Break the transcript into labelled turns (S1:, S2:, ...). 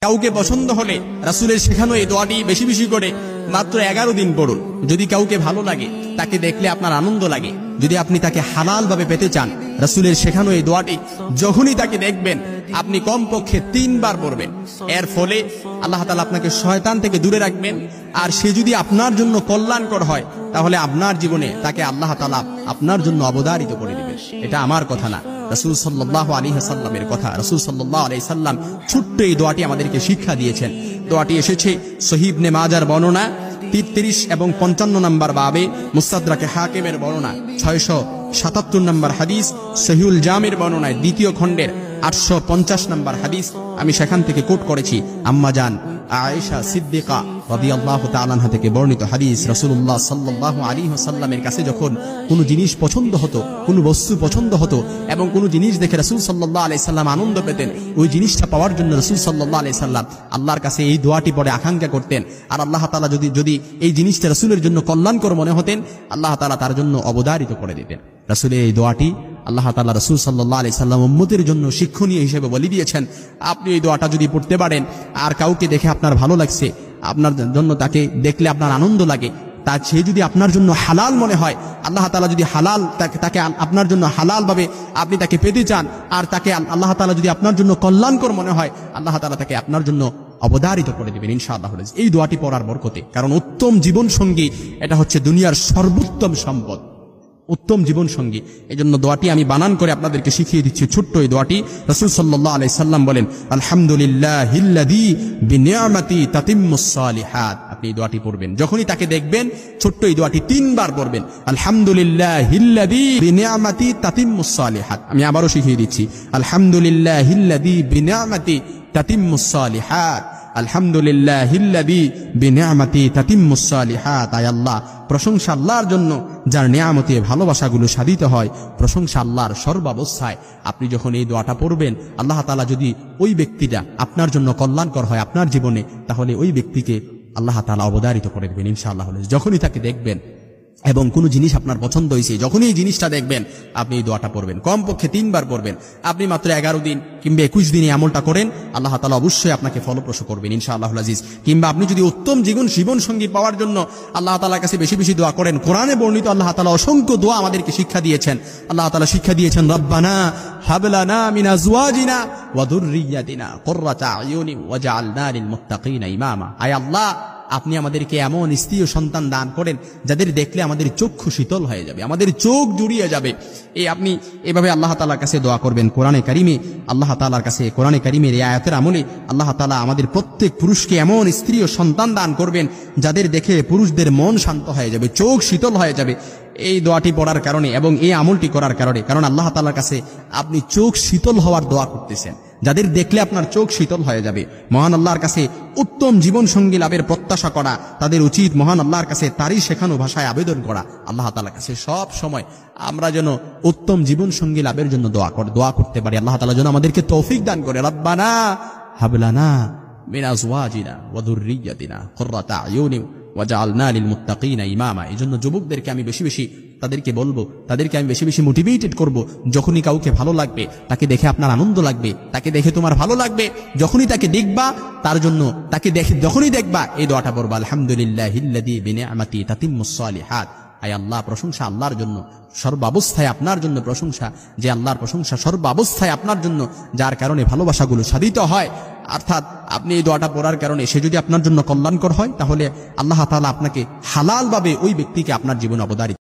S1: কাউকে পছন্দ হলে রাসূলের শেখানো এই দোয়াটি বেশি বেশি করে মাত্র 11 দিন পড়ুন। যদি কাউকে ভালো লাগে, তাকে দেখলে আপনার আনন্দ লাগে, যদি আপনি তাকে হালাল ভাবে পেতে চান, রাসূলের শেখানো এই দোয়াটি যখনই তাকে দেখবেন আপনি কমপক্ষে 3 বার পড়বেন। এর ফলে আল্লাহ তাআলা আপনাকে শয়তান থেকে দূরে রাখবেন। আর সে যদি আপনার জন্য কল্যাণকর হয়, তাহলে আপনার জীবনে তাকে আল্লাহ তাআলা আপনার জন্য অবধারিত করে দিবেন। এটা আমার কথা না, রাসূল সাল্লাল্লাহু আলাইহি ওয়াসাল্লামের কথা। রাসূল সাল্লাল্লাহু আলাইহি সাল্লাম ছোট্ট এই দোয়াটি আমাদেরকে শিক্ষা দিয়েছেন। দোয়াটি এসেছে সহিহ ইবনে মাজার বর্ণনা 33 এবং 55 নম্বর বাবে, মুস্তাদরাকে হাকিমের বর্ণনা 677 নম্বর হাদিস, সহিহুল জামির বর্ণনায় 2য় খণ্ডের 850 নম্বর হাদিস। আমি সেখান থেকে কোট করেছি আম্মা জান আয়েশা সিদ্দিকা রাদিয়াল্লাহু তাআলা আনহা থেকে বর্ণিত হাদিস। রাসূলুল্লাহ সাল্লাল্লাহু আলাইহি ওয়াসাল্লামের কাছে যখন কোনো জিনিস পছন্দ হতো, কোনো বস্তু পছন্দ হতো এবং কোনো জিনিস দেখে রাসূল সাল্লাল্লাহু আলাইহি সাল্লাম আনন্দ পেতেন, ওই জিনিসটা পাওয়ার জন্য রাসূল সাল্লাল্লাহু আলাইহি সাল্লাম আল্লাহর কাছে এই দোয়াটি পড়ে আকাঙ্ক্ষা করতেন। আর আল্লাহ তাআলা যদি এই জিনিসটা রাসূলের জন্য কল্যাণকর মনে হতেন, আল্লাহ তাআলা তার জন্য অবধারিত করে দিতেন। রাসূলের এই দোয়াটি আল্লাহ তাআলা রাসূল সাল্লাল্লাহু আলাইহি সাল্লাম উম্মতের জন্য শিক্ষণীয় হিসেবে বলে দিয়েছেন। আপনি এই দোয়াটা যদি পড়তে পারেন, আর কাউকে দেখে আপনার ভালো লাগছে, আপনার জন্য তাকে দেখলে আপনার আনন্দ লাগে, তা সে যদি আপনার জন্য হালাল মনে হয়, আল্লাহ তাআলা যদি হালাল তাকে আপনার জন্য হালাল ভাবে আপনি তাকে পেতে চান, আর তাকে আল্লাহ তাআলা যদি আপনার জন্য কল্যাণকর মনে হয়, আল্লাহ তাআলা তাকে আপনার জন্য অবধারিত করে দিবেন ইনশাআল্লাহ এই দোয়াটি পড়ার বরকতে। কারণ উত্তম জীবন সঙ্গী এটা হচ্ছে দুনিয়ার সর্বোত্তম সম্পদ, উত্তম জীবন সঙ্গী। এই জন্য দোয়াটি আমি বানান করে আপনাদেরকে শিখিয়ে দিচ্ছি। ছোট্ট এই দোয়াটি রাসূল সাল্লাল্লাহু আলাইহি সাল্লাম বলেন, আলহামদুলিল্লাহিল্লাযী বিনিআমাতি তাতিম্মুস সালিহাত। আপনি এই দোয়াটি পড়বেন, যখনই তাকে দেখবেন ছোট্ট এই দোয়াটি 3 বার পড়বেন, আলহামদুলিল্লাহিল্লাযী বিনিআমাতি তাতিম্মুস সালিহাত। আমি আবারও শিখিয়ে দিচ্ছি, আলহামদুলিল্লাহিল্লাযী বিনিআমাতি তাতিম্মুস সালিহাত, আলহামদুলিল্লাহিল্লাযী বিনিআমাতি তাতিম্মুস সালিহাত। আয় আল্লাহ, প্রশংসা আল্লাহর জন্য যার নিয়ামতে ভালোবাসাগুলো সাধিত হয়। প্রশংসা আল্লাহর সর্বাবস্থায়। আপনি যখন এই দোয়াটা পড়বেন, আল্লাহ তাআলা যদি ওই ব্যক্তিটা আপনার জন্য কল্যাণকর হয় আপনার জীবনে, তাহলে ওই ব্যক্তিকে আল্লাহ তাআলা অবধারিত করে দেবেন ইনশাআল্লাহ। যখনই তাকে দেখবেন এবং কোনো জিনিস আপনার পছন্দ হয়েছে, যখনই এই জিনিসটা দেখবেন আপনি এই দোয়াটা পড়বেন, কমপক্ষে 3 বার পড়বেন। আপনি মাত্র 11 দিন কিংবা 21 দিনে আমলটা করেন, আল্লাহ তাআলা অবশ্যই আপনাকে ফলপ্রসূ করবেন ইনশাআল্লাহুল আজিজ। কিংবা আপনি যদি উত্তম জীবন সঙ্গী পাওয়ার জন্য আল্লাহ তাআলার কাছে বেশি বেশি দোয়া করেন, কোরআনে বর্ণিত আল্লাহ তাআলা অসংখ্য দোয়া আমাদেরকে শিক্ষা দিয়েছেন। আল্লাহ তাআলা শিক্ষা দিয়েছেন, রব্বানা হাব লানা মিন আজওয়াজিনা ওয়া যুররিয়াতিনা কুররাতা আয়ুনি ওয়াজআলনা লিল মুত্তাকিনা ইমামা। আয় আল্লাহ, আপনি আমাদেরকে এমন স্ত্রী ও সন্তান দান করেন যাদের দেখলে আমাদের চক্ষু শীতল হয়ে যাবে, আমাদের চোখ জুড়িয়ে যাবে। এই আপনি এভাবে আল্লাহ তাআলার কাছে দোয়া করবেন। কোরআনে কারিমে আল্লাহ তাআলার কাছে, কোরআনে কারিমের এই আয়াতের আমলে আল্লাহ তাআলা আমাদের প্রত্যেক পুরুষকে এমন স্ত্রী ও সন্তান দান করবেন যাদের দেখে পুরুষদের মন শান্ত হয়ে যাবে, চোখ শীতল হয়ে যাবে এই দোয়াটি পড়ার কারণে এবং এই আমলটি করার কারণে। কারণ আল্লাহ তাআলার কাছে আপনি চোখ শীতল হওয়ার দোয়া করতেছেন, যাদের দেখলে আপনার চোখ শীতল হয়ে যাবে। মহান আল্লাহর কাছে উত্তম জীবন সঙ্গী লাভের প্রত্যাশা করা তাদের উচিত। মহান আল্লাহর কাছে তারই শেখানো ভাষায় আবেদন করা। আল্লাহ তাআলার কাছে সব সময় আমরা যেন উত্তম জীবন সঙ্গী লাভের জন্য দোয়া করতে পারি। আল্লাহ তাআলা যেন আমাদেরকে তৌফিক দান করে। রব্বানা হাব লানা মিন আজওয়াজিনা ওয়া যুররিয়াতিনা কুররাতা আয়ুনি ওয়াজআলনা লিল মুত্তাকিনা ইমামা। এজন্য যুবকদেরকে আমি বেশি বেশি তাদেরকে বলবো, তাদেরকে আমি বেশি বেশি মোটিভেটেড করব। যখনই কাউকে ভালো লাগবে, তাকে দেখে আপনার আনন্দ লাগবে, তাকে দেখে তোমার ভালো লাগবে, যখনই তাকে দেখবা তার জন্য তাকে দেখে যখনই দেখবা এই দোয়াটা পড়বা, আলহামদুলিল্লাহিল্লাযী বিনিআমাতি তাতিম্মুস সালিহাত। আয় আল্লাহ, প্রশংসা আল্লাহর জন্য, সর্বাবস্থায় আপনার জন্য প্রশংসা, যে আল্লাহর প্রশংসা সর্বাবস্থায় আপনার জন্য, যার কারণে ভালোবাসাগুলো সাধিত হয়। অর্থাৎ আপনি এই দোয়াটা পড়ার কারণে সে যদি আপনার জন্য কল্যাণকর হয়, তাহলে আল্লাহ তাআলা আপনাকে হালাল ভাবে ওই ব্যক্তিকে আপনার জীবনে অবধারিত